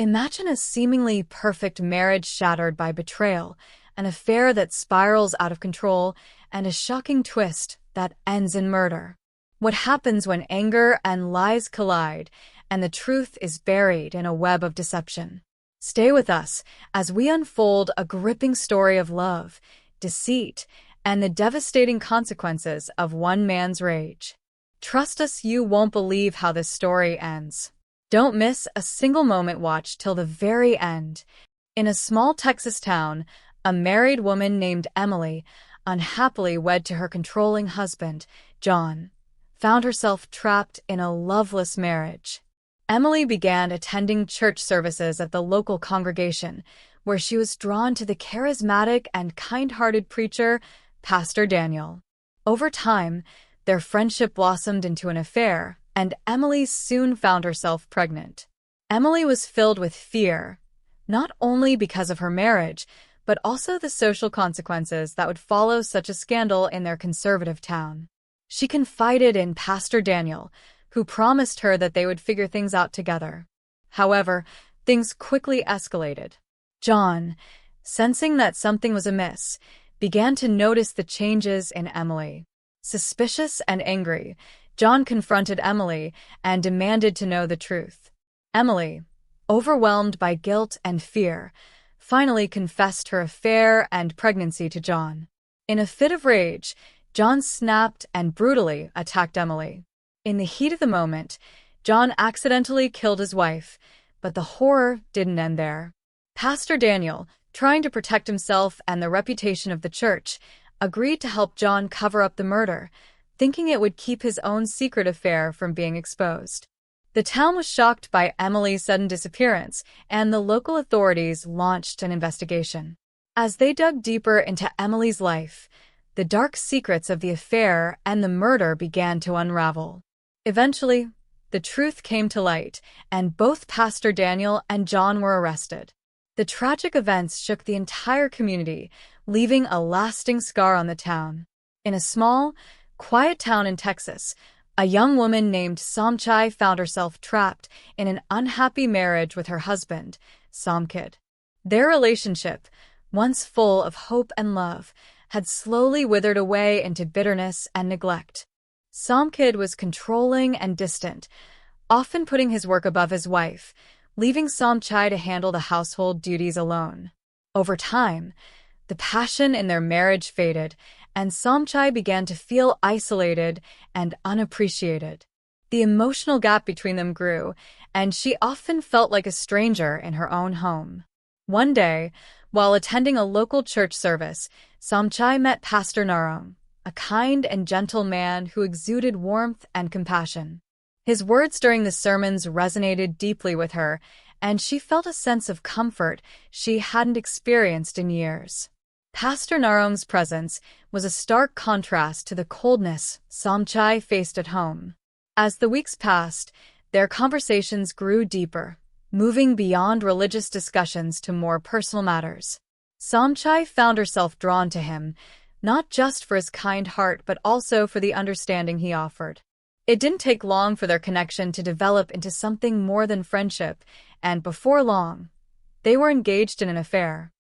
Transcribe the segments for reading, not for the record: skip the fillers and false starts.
Imagine a seemingly perfect marriage shattered by betrayal, an affair that spirals out of control, and a shocking twist that ends in murder. What happens when anger and lies collide, and the truth is buried in a web of deception? Stay with us as we unfold a gripping story of love, deceit, and the devastating consequences of one man's rage. Trust us, you won't believe how this story ends. Don't miss a single moment. Watch till the very end. In a small Texas town, a married woman named Emily, unhappily wed to her controlling husband, John, found herself trapped in a loveless marriage. Emily began attending church services at the local congregation, where she was drawn to the charismatic and kind-hearted preacher, Pastor Daniel. Over time, their friendship blossomed into an affair, and Emily soon found herself pregnant. Emily was filled with fear, not only because of her marriage, but also the social consequences that would follow such a scandal in their conservative town. She confided in Pastor Daniel, who promised her that they would figure things out together. However, things quickly escalated. John, sensing that something was amiss, began to notice the changes in Emily. Suspicious and angry, John confronted Emily and demanded to know the truth. Emily, overwhelmed by guilt and fear, finally confessed her affair and pregnancy to John. In a fit of rage, John snapped and brutally attacked Emily. In the heat of the moment, John accidentally killed his wife, but the horror didn't end there. Pastor Daniel, trying to protect himself and the reputation of the church, agreed to help John cover up the murder, thinking it would keep his own secret affair from being exposed. The town was shocked by Emily's sudden disappearance, and the local authorities launched an investigation. As they dug deeper into Emily's life, the dark secrets of the affair and the murder began to unravel. Eventually, the truth came to light, and both Pastor Daniel and John were arrested. The tragic events shook the entire community, leaving a lasting scar on the town. In a small, quiet town in Texas, a young woman named Somchai found herself trapped in an unhappy marriage with her husband, Somkid. Their relationship, once full of hope and love, had slowly withered away into bitterness and neglect. Somkid was controlling and distant, often putting his work above his wife, leaving Somchai to handle the household duties alone. Over time, the passion in their marriage faded, and Somchai began to feel isolated and unappreciated. The emotional gap between them grew, and she often felt like a stranger in her own home. One day, while attending a local church service, Somchai met Pastor Narong, a kind and gentle man who exuded warmth and compassion. His words during the sermons resonated deeply with her, and she felt a sense of comfort she hadn't experienced in years. Pastor Narong's presence was a stark contrast to the coldness Somchai faced at home. As the weeks passed, their conversations grew deeper, moving beyond religious discussions to more personal matters. Somchai found herself drawn to him, not just for his kind heart but also for the understanding he offered. It didn't take long for their connection to develop into something more than friendship, and before long, they were engaged in an affair.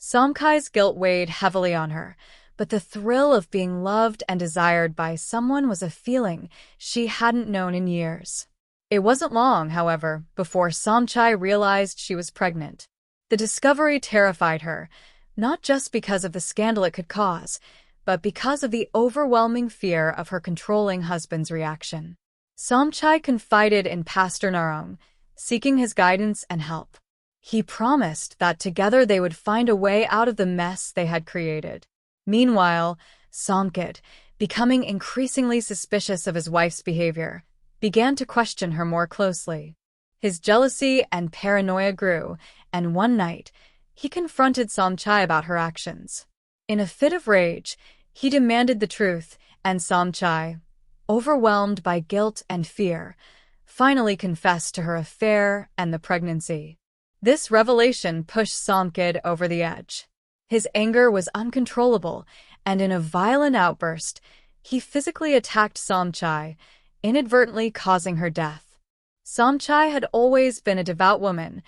Somchai's guilt weighed heavily on her, but the thrill of being loved and desired by someone was a feeling she hadn't known in years. It wasn't long, however, before Somchai realized she was pregnant. The discovery terrified her, not just because of the scandal it could cause, but because of the overwhelming fear of her controlling husband's reaction. Somchai confided in Pastor Narong, seeking his guidance and help. He promised that together they would find a way out of the mess they had created. Meanwhile, Somkid, becoming increasingly suspicious of his wife's behavior, began to question her more closely. His jealousy and paranoia grew, and one night, he confronted Somchai about her actions. In a fit of rage, he demanded the truth, and Somchai, overwhelmed by guilt and fear, finally confessed to her affair and the pregnancy. This revelation pushed Somkid over the edge. His anger was uncontrollable, and in a violent outburst, he physically attacked Somchai, inadvertently causing her death. Somchai had always been a devout woman,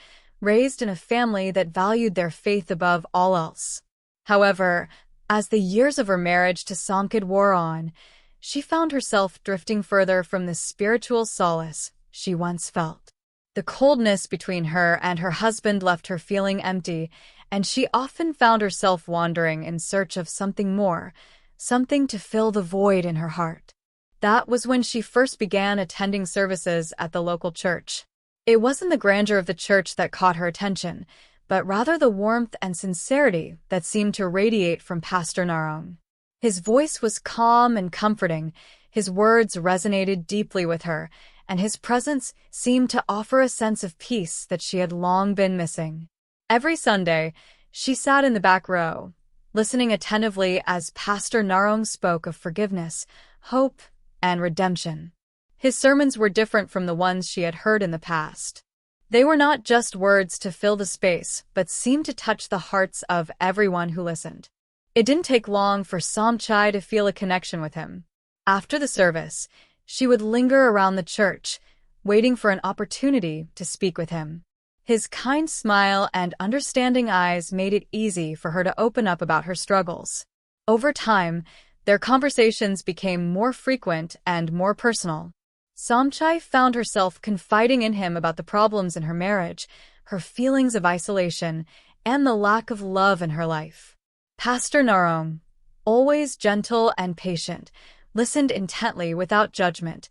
raised in a family that valued their faith above all else. However, as the years of her marriage to Samkid wore on, she found herself drifting further from the spiritual solace she once felt. The coldness between her and her husband left her feeling empty, and she often found herself wandering in search of something more, something to fill the void in her heart. That was when she first began attending services at the local church. It wasn't the grandeur of the church that caught her attention, but rather the warmth and sincerity that seemed to radiate from Pastor Narong. His voice was calm and comforting, his words resonated deeply with her, and his presence seemed to offer a sense of peace that she had long been missing. Every Sunday, she sat in the back row, listening attentively as Pastor Narong spoke of forgiveness, hope, and redemption. His sermons were different from the ones she had heard in the past. They were not just words to fill the space, but seemed to touch the hearts of everyone who listened. It didn't take long for Somchai to feel a connection with him. After the service, she would linger around the church, waiting for an opportunity to speak with him. His kind smile and understanding eyes made it easy for her to open up about her struggles. Over time, their conversations became more frequent and more personal. Somchai found herself confiding in him about the problems in her marriage, her feelings of isolation, and the lack of love in her life. Pastor Narong, always gentle and patient, listened intently without judgment,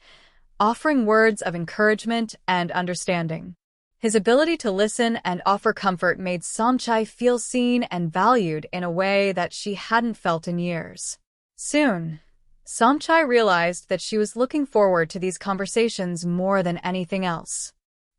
offering words of encouragement and understanding. His ability to listen and offer comfort made Somchai feel seen and valued in a way that she hadn't felt in years. Soon, Somchai realized that she was looking forward to these conversations more than anything else.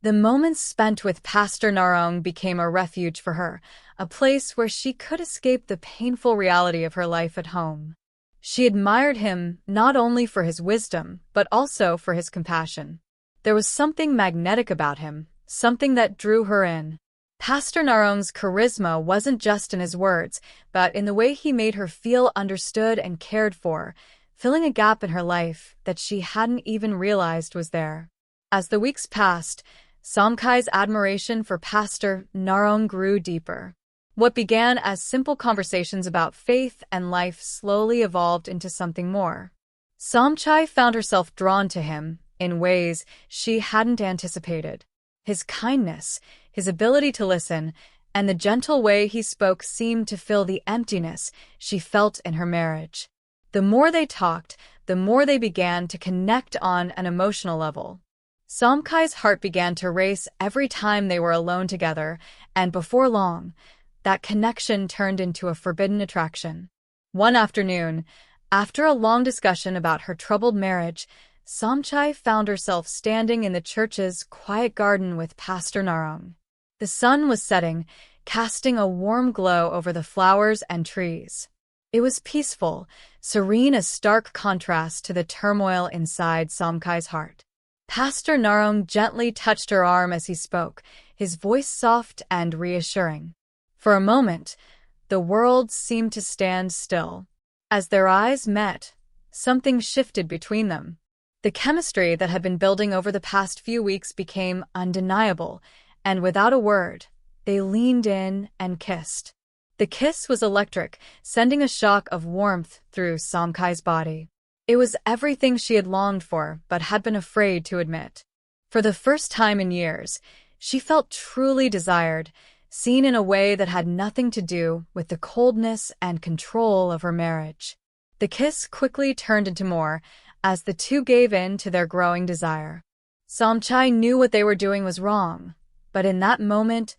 The moments spent with Pastor Narong became a refuge for her, a place where she could escape the painful reality of her life at home. She admired him not only for his wisdom, but also for his compassion. There was something magnetic about him, something that drew her in. Pastor Narong's charisma wasn't just in his words, but in the way he made her feel understood and cared for, filling a gap in her life that she hadn't even realized was there. As the weeks passed, Somchai's admiration for Pastor Narong grew deeper. What began as simple conversations about faith and life slowly evolved into something more. Somchai found herself drawn to him in ways she hadn't anticipated. His kindness, his ability to listen, and the gentle way he spoke seemed to fill the emptiness she felt in her marriage. The more they talked, the more they began to connect on an emotional level. Somchai's heart began to race every time they were alone together, and before long, that connection turned into a forbidden attraction. One afternoon, after a long discussion about her troubled marriage, Somchai found herself standing in the church's quiet garden with Pastor Narong. The sun was setting, casting a warm glow over the flowers and trees. It was peaceful, serene, a stark contrast to the turmoil inside Somchai's heart. Pastor Narong gently touched her arm as he spoke, his voice soft and reassuring. For a moment, the world seemed to stand still. As their eyes met, something shifted between them. The chemistry that had been building over the past few weeks became undeniable, and without a word, they leaned in and kissed. The kiss was electric, sending a shock of warmth through Somchai's body. It was everything she had longed for but had been afraid to admit. For the first time in years, she felt truly desired, seen in a way that had nothing to do with the coldness and control of her marriage. The kiss quickly turned into more, as the two gave in to their growing desire. Somchai knew what they were doing was wrong, but in that moment,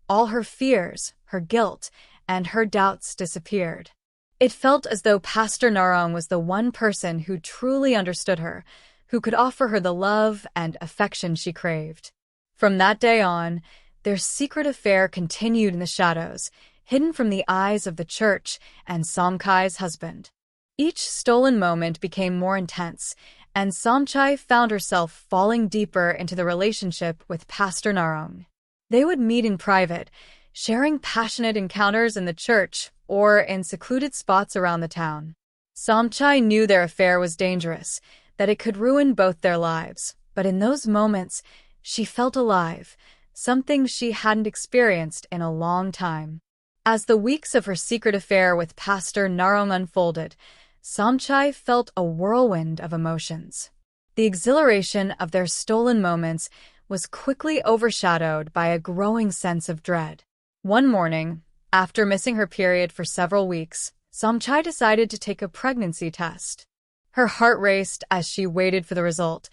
all her fears, her guilt, and her doubts disappeared. It felt as though Pastor Narong was the one person who truly understood her, who could offer her the love and affection she craved. From that day on, their secret affair continued in the shadows, hidden from the eyes of the church and Somchai's husband. Each stolen moment became more intense, and Somchai found herself falling deeper into the relationship with Pastor Narong. They would meet in private, sharing passionate encounters in the church or in secluded spots around the town. Somchai knew their affair was dangerous, that it could ruin both their lives, but in those moments, she felt alive, something she hadn't experienced in a long time. As the weeks of her secret affair with Pastor Narong unfolded, Somchai felt a whirlwind of emotions. The exhilaration of their stolen moments was quickly overshadowed by a growing sense of dread. One morning, after missing her period for several weeks, Somchai decided to take a pregnancy test. Her heart raced as she waited for the result,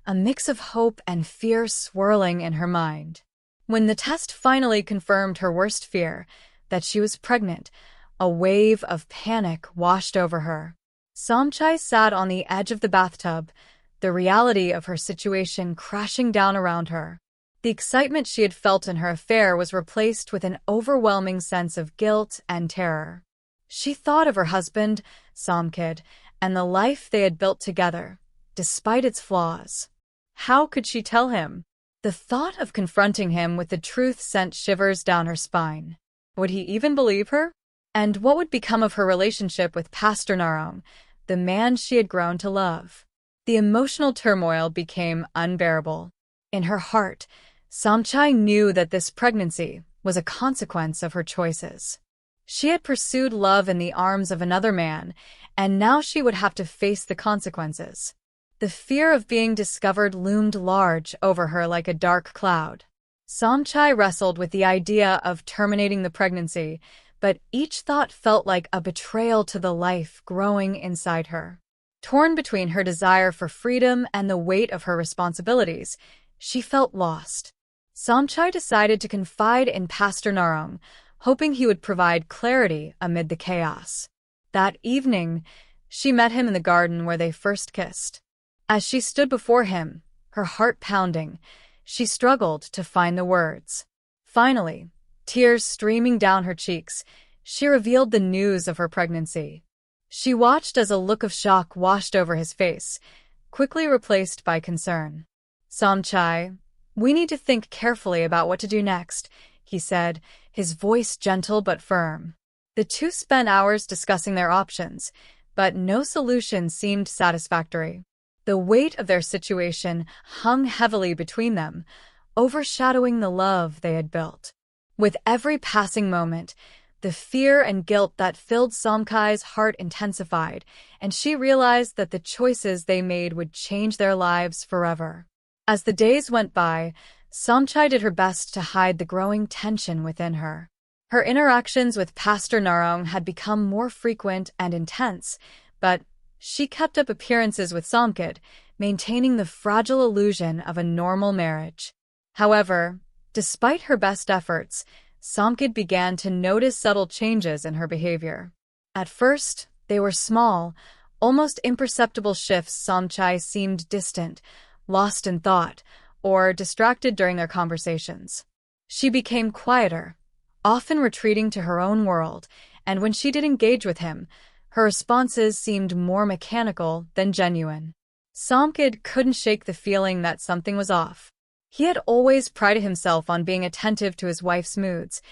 a mix of hope and fear swirling in her mind. When the test finally confirmed her worst fear, that she was pregnant, a wave of panic washed over her. Somchai sat on the edge of the bathtub, the reality of her situation crashing down around her. The excitement she had felt in her affair was replaced with an overwhelming sense of guilt and terror. She thought of her husband, Somkid, and the life they had built together, despite its flaws. How could she tell him? The thought of confronting him with the truth sent shivers down her spine. Would he even believe her? And what would become of her relationship with Pastor Narong, the man she had grown to love? The emotional turmoil became unbearable. In her heart, Somchai knew that this pregnancy was a consequence of her choices. She had pursued love in the arms of another man, and now she would have to face the consequences. The fear of being discovered loomed large over her like a dark cloud. Somchai wrestled with the idea of terminating the pregnancy, but each thought felt like a betrayal to the life growing inside her. Torn between her desire for freedom and the weight of her responsibilities, she felt lost. Somchai decided to confide in Pastor Narong, hoping he would provide clarity amid the chaos. That evening, she met him in the garden where they first kissed. As she stood before him, her heart pounding, she struggled to find the words. Finally, tears streaming down her cheeks, she revealed the news of her pregnancy. She watched as a look of shock washed over his face, quickly replaced by concern. "Somchai, we need to think carefully about what to do next," he said, his voice gentle but firm. The two spent hours discussing their options, but no solution seemed satisfactory. The weight of their situation hung heavily between them, overshadowing the love they had built. With every passing moment, the fear and guilt that filled Somchai's heart intensified, and she realized that the choices they made would change their lives forever. As the days went by, Somchai did her best to hide the growing tension within her. Her interactions with Pastor Narong had become more frequent and intense, but she kept up appearances with Somkid, maintaining the fragile illusion of a normal marriage. However, despite her best efforts, Somkid began to notice subtle changes in her behavior. At first, they were small, almost imperceptible shifts. Somchai seemed distant, lost in thought, or distracted during their conversations. She became quieter, often retreating to her own world, and when she did engage with him, her responses seemed more mechanical than genuine. Somkid couldn't shake the feeling that something was off. He had always prided himself on being attentive to his wife's moods,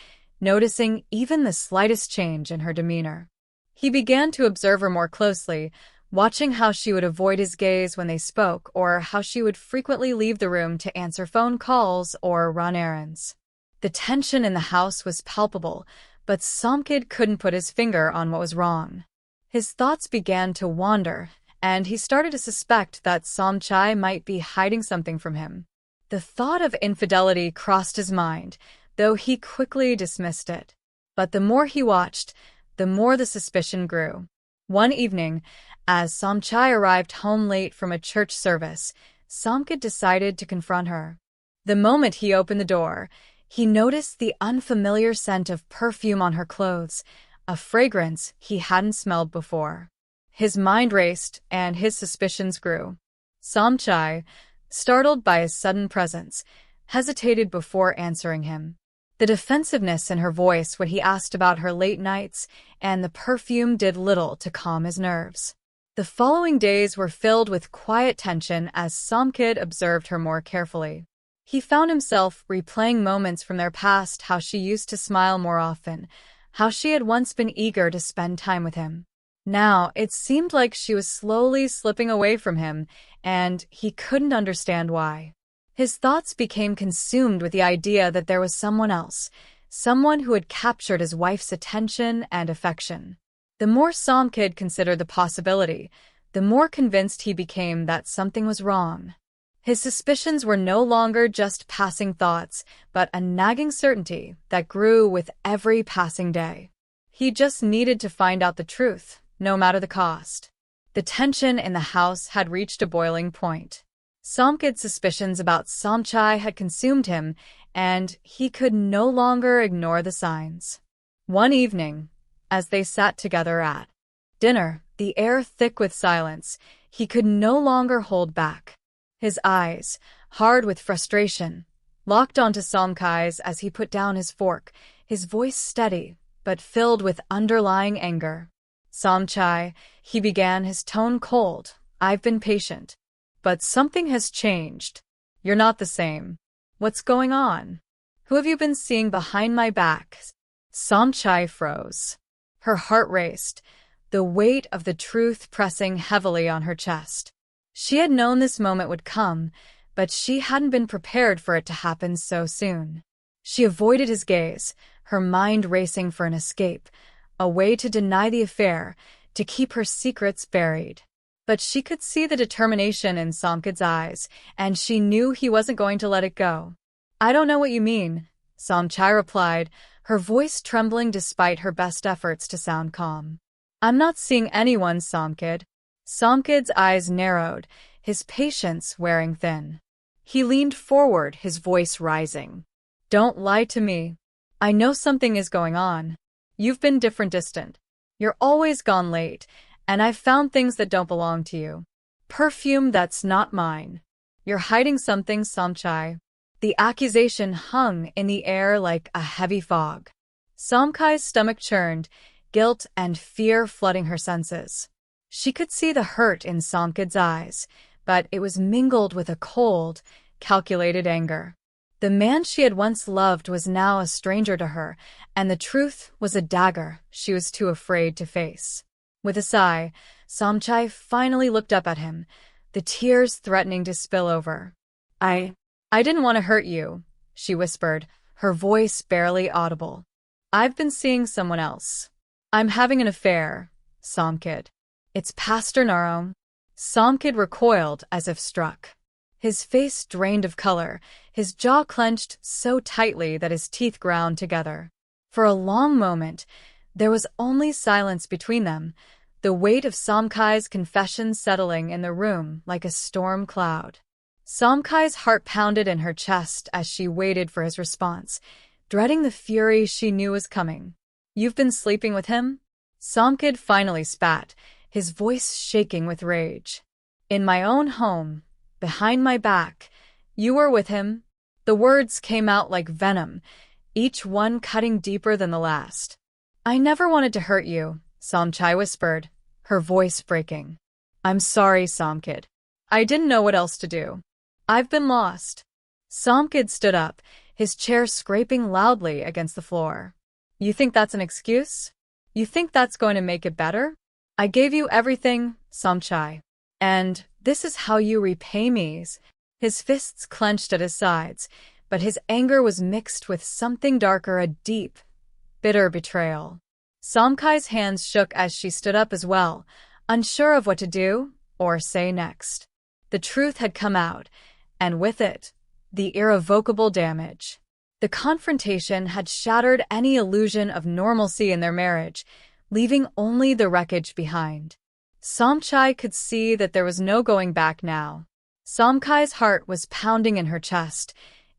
noticing even the slightest change in her demeanor. He began to observe her more closely, watching how she would avoid his gaze when they spoke or how she would frequently leave the room to answer phone calls or run errands. The tension in the house was palpable, but Somkid couldn't put his finger on what was wrong. His thoughts began to wander, and he started to suspect that Somchai might be hiding something from him. The thought of infidelity crossed his mind, though he quickly dismissed it. But the more he watched, the more the suspicion grew. One evening, as Somchai arrived home late from a church service, Somkid decided to confront her. The moment he opened the door, he noticed the unfamiliar scent of perfume on her clothes, a fragrance he hadn't smelled before. His mind raced, and his suspicions grew. Somchai, startled by his sudden presence, hesitated before answering him. The defensiveness in her voice when he asked about her late nights and the perfume did little to calm his nerves. The following days were filled with quiet tension as Somkid observed her more carefully. He found himself replaying moments from their past, how she used to smile more often, how she had once been eager to spend time with him. Now, it seemed like she was slowly slipping away from him, and he couldn't understand why. His thoughts became consumed with the idea that there was someone else, someone who had captured his wife's attention and affection. The more Samkid considered the possibility, the more convinced he became that something was wrong. His suspicions were no longer just passing thoughts, but a nagging certainty that grew with every passing day. He just needed to find out the truth, no matter the cost. The tension in the house had reached a boiling point. Samkid's suspicions about Samchai had consumed him, and he could no longer ignore the signs. One evening, as they sat together at dinner, the air thick with silence, he could no longer hold back. His eyes, hard with frustration, locked onto Samkai's as he put down his fork, his voice steady, but filled with underlying anger. Samchai, he began, his tone cold. I've been patient. But something has changed. You're not the same. What's going on? Who have you been seeing behind my back? Samchai froze. Her heart raced, the weight of the truth pressing heavily on her chest. She had known this moment would come, but she hadn't been prepared for it to happen so soon. She avoided his gaze, her mind racing for an escape, a way to deny the affair, to keep her secrets buried. But she could see the determination in Samkid's eyes, and she knew he wasn't going to let it go. I don't know what you mean, Samchai replied, her voice trembling despite her best efforts to sound calm. I'm not seeing anyone, Samkid. Samkid's eyes narrowed, his patience wearing thin. He leaned forward, his voice rising. Don't lie to me. I know something is going on. You've been distant. You're always gone late, and I've found things that don't belong to you. Perfume that's not mine. You're hiding something, Samchai. The accusation hung in the air like a heavy fog. Samkai's stomach churned, guilt and fear flooding her senses. She could see the hurt in Samkid's eyes, but it was mingled with a cold, calculated anger. The man she had once loved was now a stranger to her, and the truth was a dagger she was too afraid to face. With a sigh, Samchai finally looked up at him, the tears threatening to spill over. I didn't want to hurt you, she whispered, her voice barely audible. I've been seeing someone else. I'm having an affair, Samkid. It's Pastor Narom. Samkid recoiled as if struck. His face drained of color, his jaw clenched so tightly that his teeth ground together. For a long moment, there was only silence between them, the weight of Samkai's confession settling in the room like a storm cloud. Samkai's heart pounded in her chest as she waited for his response, dreading the fury she knew was coming. You've been sleeping with him? Samkid finally spat, his voice shaking with rage. In my own home, behind my back, you were with him? The words came out like venom, each one cutting deeper than the last. I never wanted to hurt you, Samchai whispered, her voice breaking. I'm sorry, Samkid. I didn't know what else to do. I've been lost. Samkid stood up, his chair scraping loudly against the floor. You think that's an excuse? You think that's going to make it better? I gave you everything, Samchai. And this is how you repay me. His fists clenched at his sides, but his anger was mixed with something darker, a deep, bitter betrayal. Samkai's hands shook as she stood up as well, unsure of what to do or say next. The truth had come out, and with it, the irrevocable damage. The confrontation had shattered any illusion of normalcy in their marriage, leaving only the wreckage behind. Samchai could see that there was no going back now. Samkai's heart was pounding in her chest,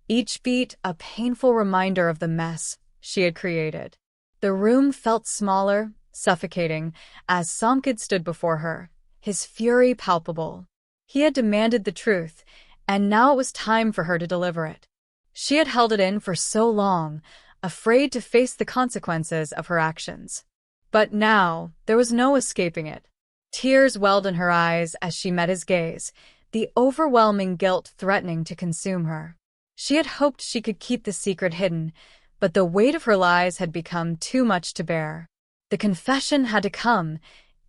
each beat a painful reminder of the mess she had created. The room felt smaller, suffocating, as Samkid stood before her, his fury palpable. He had demanded the truth, and now it was time for her to deliver it. She had held it in for so long, afraid to face the consequences of her actions. But now, there was no escaping it. Tears welled in her eyes as she met his gaze, the overwhelming guilt threatening to consume her. She had hoped she could keep the secret hidden, but the weight of her lies had become too much to bear. The confession had to come,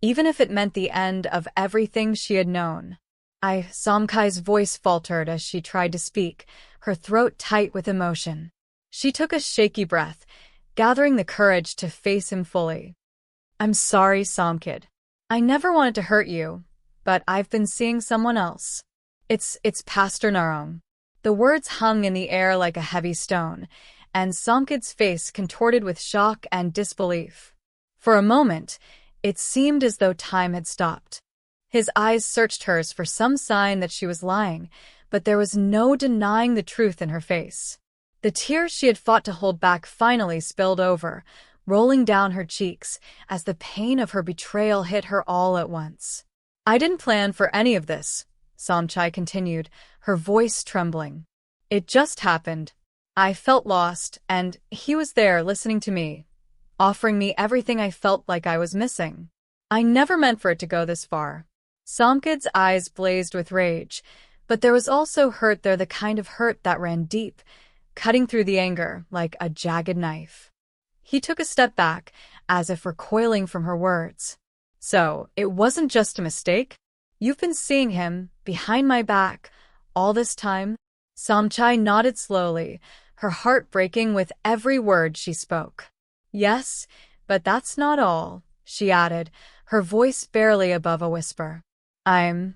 even if it meant the end of everything she had known. Somkai's voice faltered as she tried to speak, her throat tight with emotion. She took a shaky breath, gathering the courage to face him fully. I'm sorry, Somkid. I never wanted to hurt you, but I've been seeing someone else. It's Pastor Narong. The words hung in the air like a heavy stone, and Somkid's face contorted with shock and disbelief. For a moment, it seemed as though time had stopped. His eyes searched hers for some sign that she was lying, but there was no denying the truth in her face. The tears she had fought to hold back finally spilled over, rolling down her cheeks as the pain of her betrayal hit her all at once. I didn't plan for any of this, Somchai continued, her voice trembling. It just happened. I felt lost, and he was there listening to me, offering me everything I felt like I was missing. I never meant for it to go this far. Somkid's eyes blazed with rage, but there was also hurt there, the kind of hurt that ran deep, cutting through the anger like a jagged knife. He took a step back, as if recoiling from her words. So, it wasn't just a mistake? You've been seeing him, behind my back, all this time? Somchai nodded slowly, her heart breaking with every word she spoke. Yes, but that's not all, she added, her voice barely above a whisper. I'm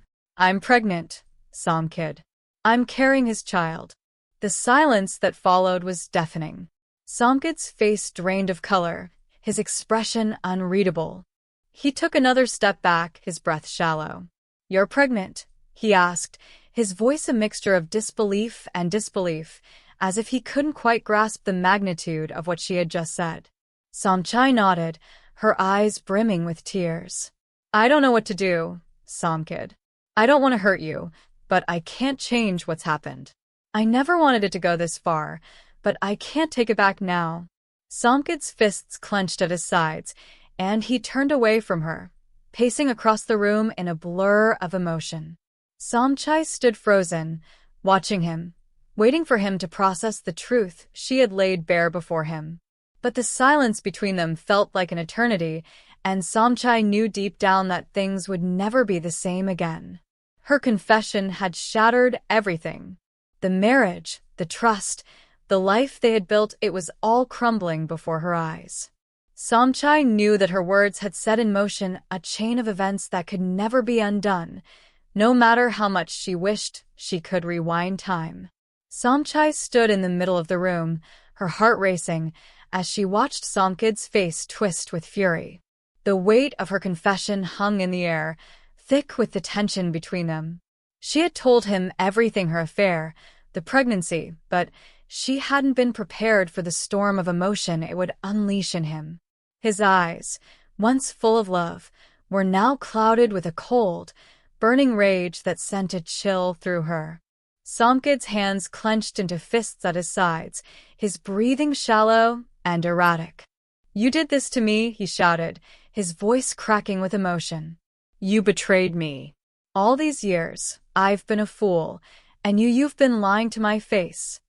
pregnant, Somkid. I'm carrying his child. The silence that followed was deafening. Somkid's face drained of color, his expression unreadable. He took another step back, his breath shallow. You're pregnant? He asked, his voice a mixture of disbelief and disbelief, as if he couldn't quite grasp the magnitude of what she had just said. Somchai nodded, her eyes brimming with tears. I don't know what to do, Somkid. I don't want to hurt you, but I can't change what's happened. I never wanted it to go this far, but I can't take it back now. Somkid's fists clenched at his sides, and he turned away from her, pacing across the room in a blur of emotion. Somchai stood frozen, watching him, waiting for him to process the truth she had laid bare before him. But the silence between them felt like an eternity, and Somchai knew deep down that things would never be the same again. Her confession had shattered everything. The marriage, the trust, the life they had built, it was all crumbling before her eyes. Somchai knew that her words had set in motion a chain of events that could never be undone, no matter how much she wished she could rewind time. Somchai stood in the middle of the room, her heart racing, as she watched Somkid's face twist with fury. The weight of her confession hung in the air, thick with the tension between them. She had told him everything, her affair, the pregnancy, but she hadn't been prepared for the storm of emotion it would unleash in him. His eyes, once full of love, were now clouded with a cold, burning rage that sent a chill through her. Somkid's hands clenched into fists at his sides, his breathing shallow and erratic. You did this to me, he shouted, his voice cracking with emotion. You betrayed me. All these years, I've been a fool, and you've been lying to my face.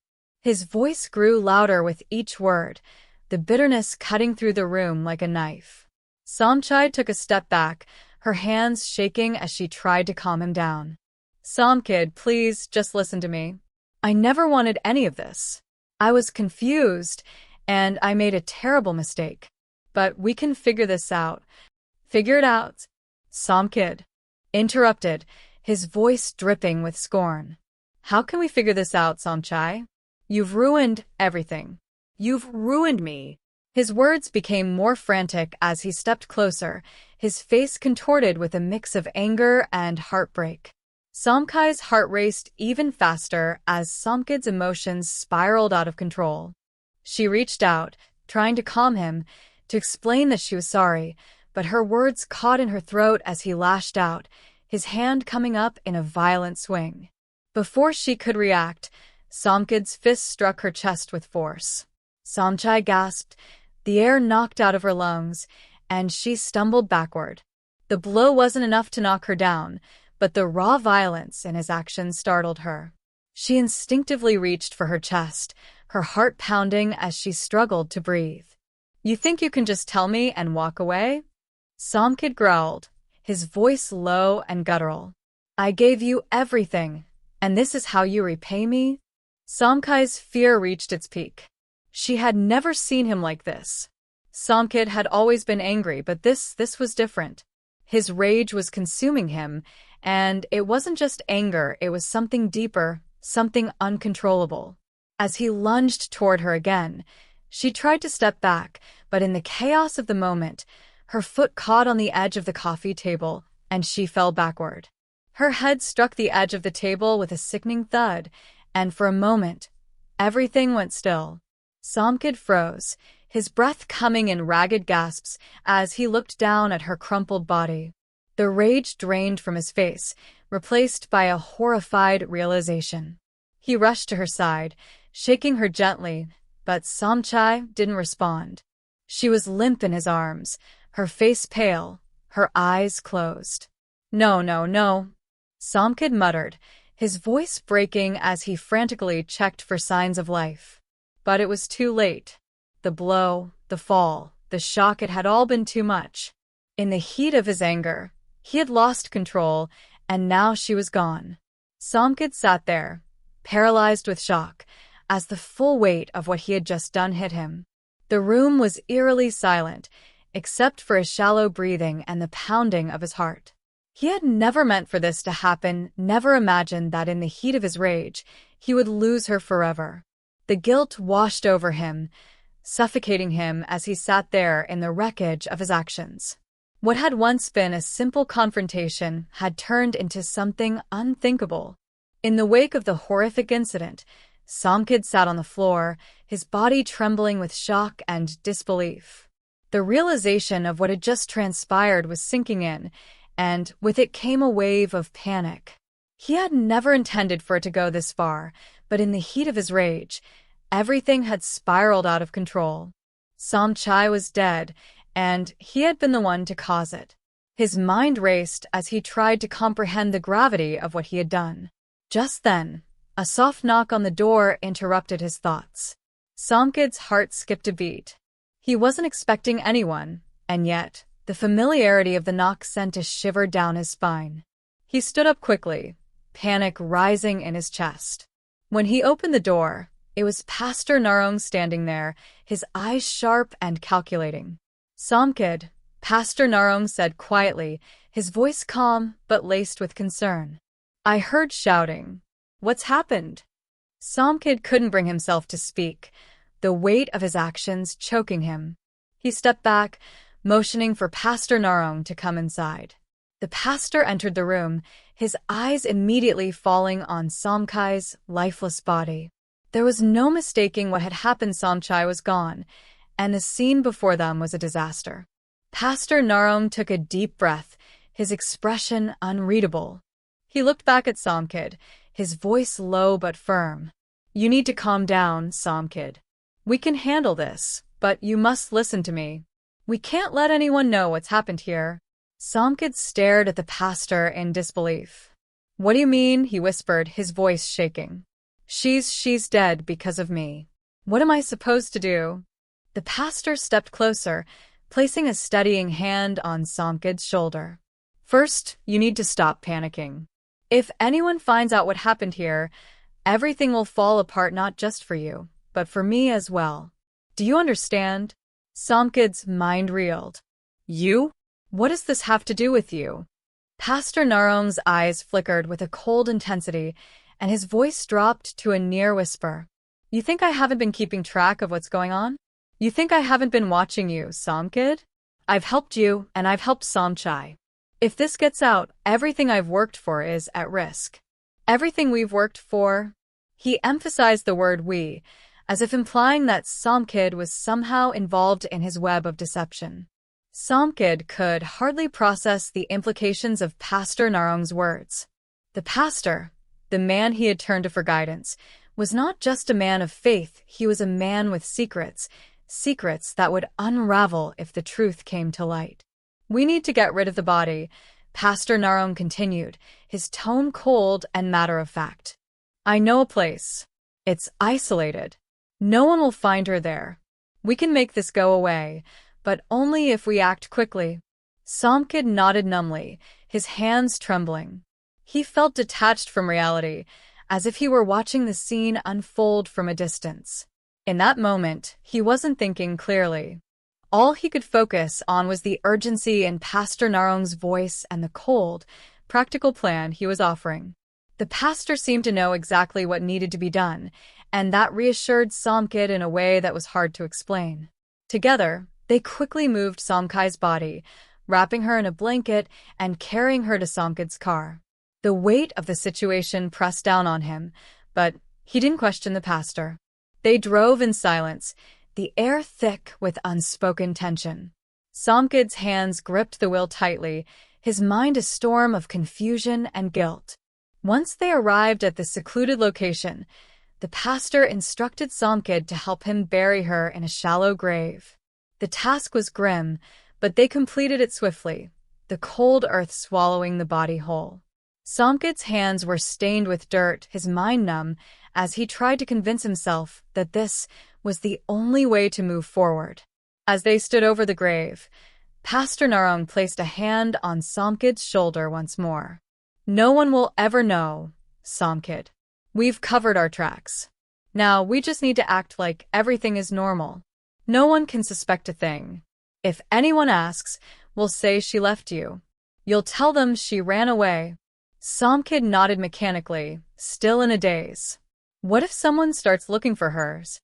His voice grew louder with each word, the bitterness cutting through the room like a knife. Somchai took a step back, her hands shaking as she tried to calm him down. Somkid, please, just listen to me. I never wanted any of this. I was confused, and I made a terrible mistake. But we can figure this out. Figure it out. Somkid interrupted, his voice dripping with scorn. How can we figure this out, Somchai? You've ruined everything. You've ruined me. His words became more frantic as he stepped closer, his face contorted with a mix of anger and heartbreak. Somkai's heart raced even faster as Somkid's emotions spiraled out of control. She reached out, trying to calm him, to explain that she was sorry, but her words caught in her throat as he lashed out, his hand coming up in a violent swing. Before she could react, Somkid's fist struck her chest with force. Somchai gasped, the air knocked out of her lungs, and she stumbled backward. The blow wasn't enough to knock her down, but the raw violence in his actions startled her. She instinctively reached for her chest, her heart pounding as she struggled to breathe. You think you can just tell me and walk away? Somkid growled, his voice low and guttural. I gave you everything, and this is how you repay me? Somkai's fear reached its peak. She had never seen him like this. Somkid had always been angry, but this was different. His rage was consuming him, and it wasn't just anger, it was something deeper, something uncontrollable. As he lunged toward her again, she tried to step back, but in the chaos of the moment, her foot caught on the edge of the coffee table, and she fell backward. Her head struck the edge of the table with a sickening thud, and for a moment, everything went still. Somkid froze, his breath coming in ragged gasps as he looked down at her crumpled body. The rage drained from his face, replaced by a horrified realization. He rushed to her side, shaking her gently, but Somchai didn't respond. She was limp in his arms, her face pale, her eyes closed. No, no, no, Somkid muttered, his voice breaking as he frantically checked for signs of life. But it was too late. The blow, the fall, the shock, it had all been too much. In the heat of his anger, he had lost control, and now she was gone. Somkid sat there, paralyzed with shock, as the full weight of what he had just done hit him. The room was eerily silent, except for his shallow breathing and the pounding of his heart. He had never meant for this to happen, never imagined that in the heat of his rage, he would lose her forever. The guilt washed over him, suffocating him as he sat there in the wreckage of his actions. What had once been a simple confrontation had turned into something unthinkable. In the wake of the horrific incident, Somkid sat on the floor, his body trembling with shock and disbelief. The realization of what had just transpired was sinking in, and with it came a wave of panic. He had never intended for it to go this far, but in the heat of his rage, everything had spiraled out of control. Somchai was dead, and he had been the one to cause it. His mind raced as he tried to comprehend the gravity of what he had done. Just then, a soft knock on the door interrupted his thoughts. Somkid's heart skipped a beat. He wasn't expecting anyone, and yet, the familiarity of the knock sent a shiver down his spine. He stood up quickly, panic rising in his chest. When he opened the door, it was Pastor Narong standing there, his eyes sharp and calculating. Somkid, Pastor Narong said quietly, his voice calm but laced with concern. I heard shouting. What's happened? Somkid couldn't bring himself to speak, the weight of his actions choking him. He stepped back, motioning for Pastor Narong to come inside. The pastor entered the room, his eyes immediately falling on Somkai's lifeless body. There was no mistaking what had happened. Somchai was gone, and the scene before them was a disaster. Pastor Narong took a deep breath, his expression unreadable. He looked back at Somkid, his voice low but firm. You need to calm down, Somkid. We can handle this, but you must listen to me. We can't let anyone know what's happened here. Somkid stared at the pastor in disbelief. What do you mean? He whispered, his voice shaking. She's dead because of me. What am I supposed to do? The pastor stepped closer, placing a steadying hand on Somkid's shoulder. First, you need to stop panicking. If anyone finds out what happened here, everything will fall apart not just for you, but for me as well. Do you understand? Somkid's mind reeled. You? What does this have to do with you? Pastor Narong's eyes flickered with a cold intensity, and his voice dropped to a near whisper. You think I haven't been keeping track of what's going on? You think I haven't been watching you, Somkid? I've helped you, and I've helped Somchai. If this gets out, everything I've worked for is at risk. Everything we've worked for? He emphasized the word we, as if implying that Somkid was somehow involved in his web of deception. Somkid could hardly process the implications of Pastor Narong's words. The pastor, the man he had turned to for guidance, was not just a man of faith, he was a man with secrets, secrets that would unravel if the truth came to light. We need to get rid of the body, Pastor Narong continued, his tone cold and matter-of-fact. I know a place. It's isolated. No one will find her there. We can make this go away, but only if we act quickly. Somkid nodded numbly, his hands trembling. He felt detached from reality, as if he were watching the scene unfold from a distance. In that moment, he wasn't thinking clearly. All he could focus on was the urgency in Pastor Narong's voice and the cold, practical plan he was offering. The pastor seemed to know exactly what needed to be done, and that reassured Somkid in a way that was hard to explain. Together, they quickly moved Somkai's body, wrapping her in a blanket and carrying her to Somkid's car. The weight of the situation pressed down on him, but he didn't question the pastor. They drove in silence, the air thick with unspoken tension. Somkid's hands gripped the wheel tightly, his mind a storm of confusion and guilt. Once they arrived at the secluded location, the pastor instructed Somkid to help him bury her in a shallow grave. The task was grim, but they completed it swiftly, the cold earth swallowing the body whole. Somkid's hands were stained with dirt, his mind numb, as he tried to convince himself that this was the only way to move forward. As they stood over the grave, Pastor Narong placed a hand on Somkid's shoulder once more. "No one will ever know, Somkid. We've covered our tracks. Now we just need to act like everything is normal. No one can suspect a thing. If anyone asks, we'll say she left you. You'll tell them she ran away." Somkid nodded mechanically, still in a daze. What if someone starts looking for hers?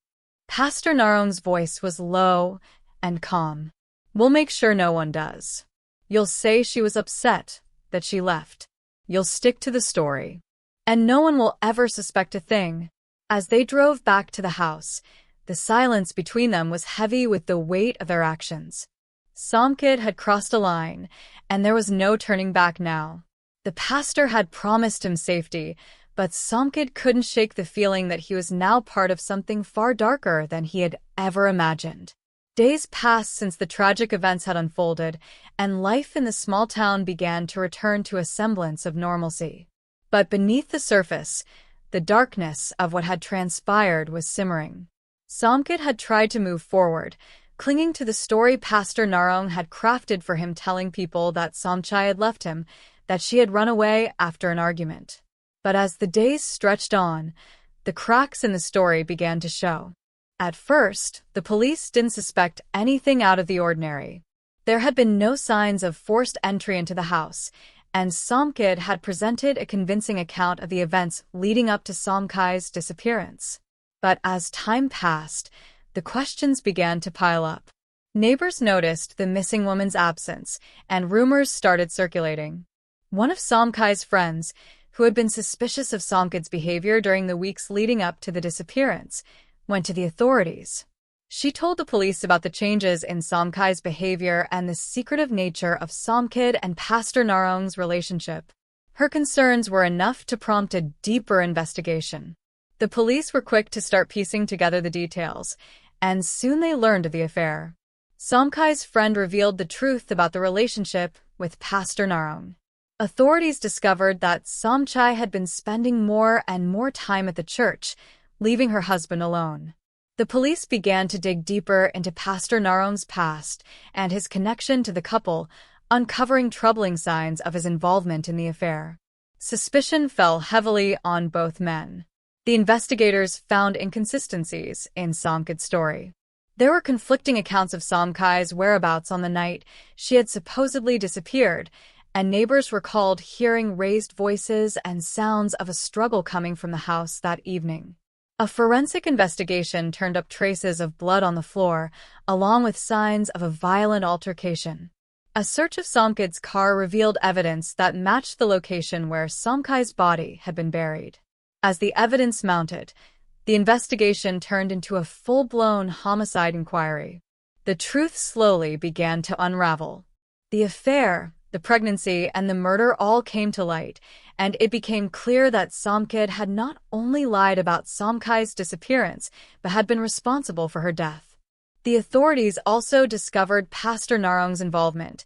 Pastor Narong's voice was low and calm. "We'll make sure no one does. You'll say she was upset, that she left. You'll stick to the story. And no one will ever suspect a thing." As they drove back to the house, the silence between them was heavy with the weight of their actions. Somkid had crossed a line, and there was no turning back now. The pastor had promised him safety, but Somkid couldn't shake the feeling that he was now part of something far darker than he had ever imagined. Days passed since the tragic events had unfolded, and life in the small town began to return to a semblance of normalcy. But beneath the surface, the darkness of what had transpired was simmering. Somkid had tried to move forward, clinging to the story Pastor Narong had crafted for him, telling people that Somchai had left him, that she had run away after an argument. But as the days stretched on, the cracks in the story began to show. At first, the police didn't suspect anything out of the ordinary. There had been no signs of forced entry into the house, and Somkid had presented a convincing account of the events leading up to Somkai's disappearance. But as time passed, the questions began to pile up. Neighbors noticed the missing woman's absence, and rumors started circulating. One of Somkai's friends, who had been suspicious of Somkid's behavior during the weeks leading up to the disappearance, went to the authorities. She told the police about the changes in Somkai's behavior and the secretive nature of Somkid and Pastor Narong's relationship. Her concerns were enough to prompt a deeper investigation. The police were quick to start piecing together the details, and soon they learned of the affair. Somkai's friend revealed the truth about the relationship with Pastor Narong. Authorities discovered that Somchai had been spending more and more time at the church, leaving her husband alone. The police began to dig deeper into Pastor Narong's past and his connection to the couple, uncovering troubling signs of his involvement in the affair. Suspicion fell heavily on both men. The investigators found inconsistencies in Somkid's story. There were conflicting accounts of Somkai's whereabouts on the night she had supposedly disappeared, and neighbors recalled hearing raised voices and sounds of a struggle coming from the house that evening. A forensic investigation turned up traces of blood on the floor, along with signs of a violent altercation. A search of Somkid's car revealed evidence that matched the location where Somkai's body had been buried. As the evidence mounted, the investigation turned into a full-blown homicide inquiry. The truth slowly began to unravel. The affair, the pregnancy, and the murder all came to light, and it became clear that Somkid had not only lied about Somkai's disappearance, but had been responsible for her death. The authorities also discovered Pastor Narong's involvement,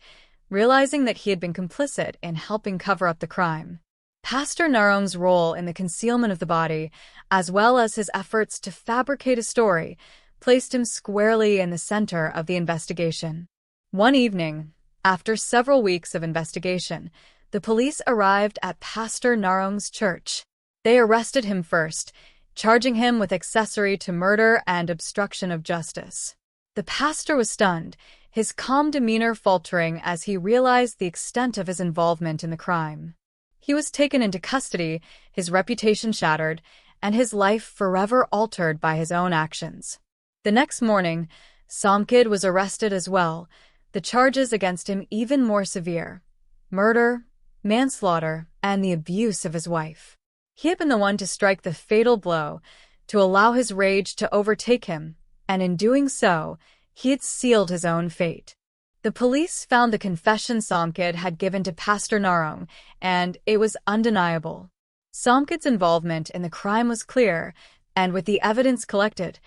realizing that he had been complicit in helping cover up the crime. Pastor Narong's role in the concealment of the body, as well as his efforts to fabricate a story, placed him squarely in the center of the investigation. One evening, after several weeks of investigation, the police arrived at Pastor Narong's church. They arrested him first, charging him with accessory to murder and obstruction of justice. The pastor was stunned, his calm demeanor faltering as he realized the extent of his involvement in the crime. He was taken into custody, his reputation shattered, and his life forever altered by his own actions. The next morning, Somkid was arrested as well, the charges against him even more severe: murder, manslaughter, and the abuse of his wife. He had been the one to strike the fatal blow, to allow his rage to overtake him, and in doing so, he had sealed his own fate. The police found the confession Somkid had given to Pastor Narong, and it was undeniable. Somkid's involvement in the crime was clear, and with the evidence collected,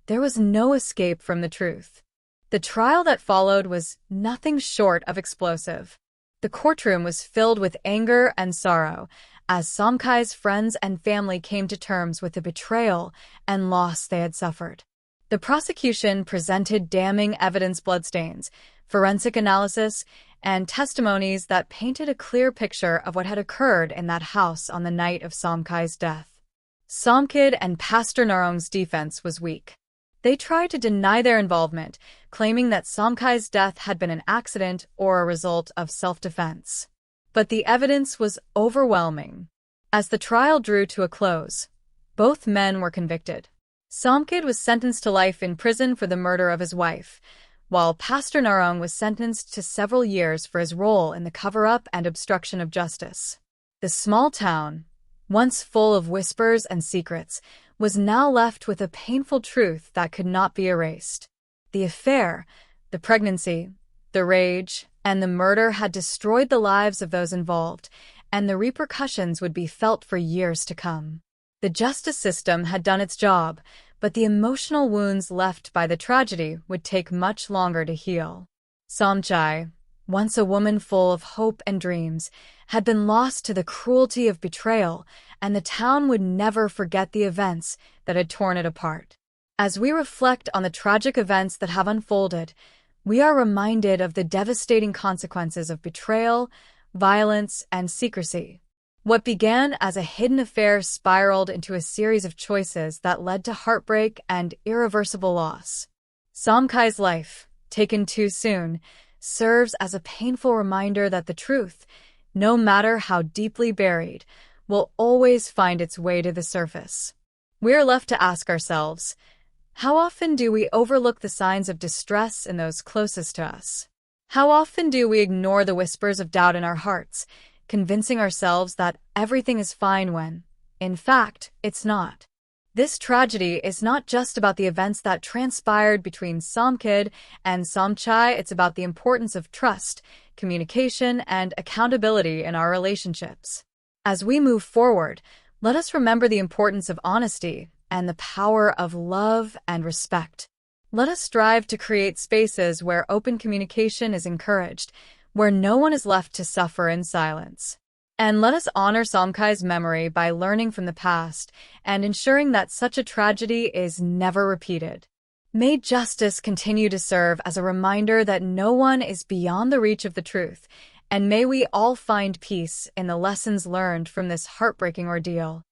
there was no escape from the truth. The trial that followed was nothing short of explosive. The courtroom was filled with anger and sorrow, as Somkai's friends and family came to terms with the betrayal and loss they had suffered. The prosecution presented damning evidence: bloodstains, forensic analysis, and testimonies that painted a clear picture of what had occurred in that house on the night of Somkai's death. Somkid and Pastor Narong's defense was weak. They tried to deny their involvement, claiming that Somkai's death had been an accident or a result of self-defense. But the evidence was overwhelming. As the trial drew to a close, both men were convicted. Somkid was sentenced to life in prison for the murder of his wife, while Pastor Narong was sentenced to several years for his role in the cover-up and obstruction of justice. The small town, once full of whispers and secrets, was now left with a painful truth that could not be erased. The affair, the pregnancy, the rage, and the murder had destroyed the lives of those involved, and the repercussions would be felt for years to come. The justice system had done its job, but the emotional wounds left by the tragedy would take much longer to heal. Somchai, once a woman full of hope and dreams, had been lost to the cruelty of betrayal, and the town would never forget the events that had torn it apart. As we reflect on the tragic events that have unfolded, we are reminded of the devastating consequences of betrayal, violence, and secrecy. What began as a hidden affair spiraled into a series of choices that led to heartbreak and irreversible loss. Somkai's life, taken too soon, serves as a painful reminder that the truth, no matter how deeply buried, will always find its way to the surface. We're left to ask ourselves, how often do we overlook the signs of distress in those closest to us? How often do we ignore the whispers of doubt in our hearts, convincing ourselves that everything is fine when, in fact, it's not? This tragedy is not just about the events that transpired between Somkid and Somchai. It's about the importance of trust, communication, and accountability in our relationships. As we move forward, let us remember the importance of honesty and the power of love and respect. Let us strive to create spaces where open communication is encouraged, where no one is left to suffer in silence. And let us honor Somkai's memory by learning from the past and ensuring that such a tragedy is never repeated. May justice continue to serve as a reminder that no one is beyond the reach of the truth, and may we all find peace in the lessons learned from this heartbreaking ordeal.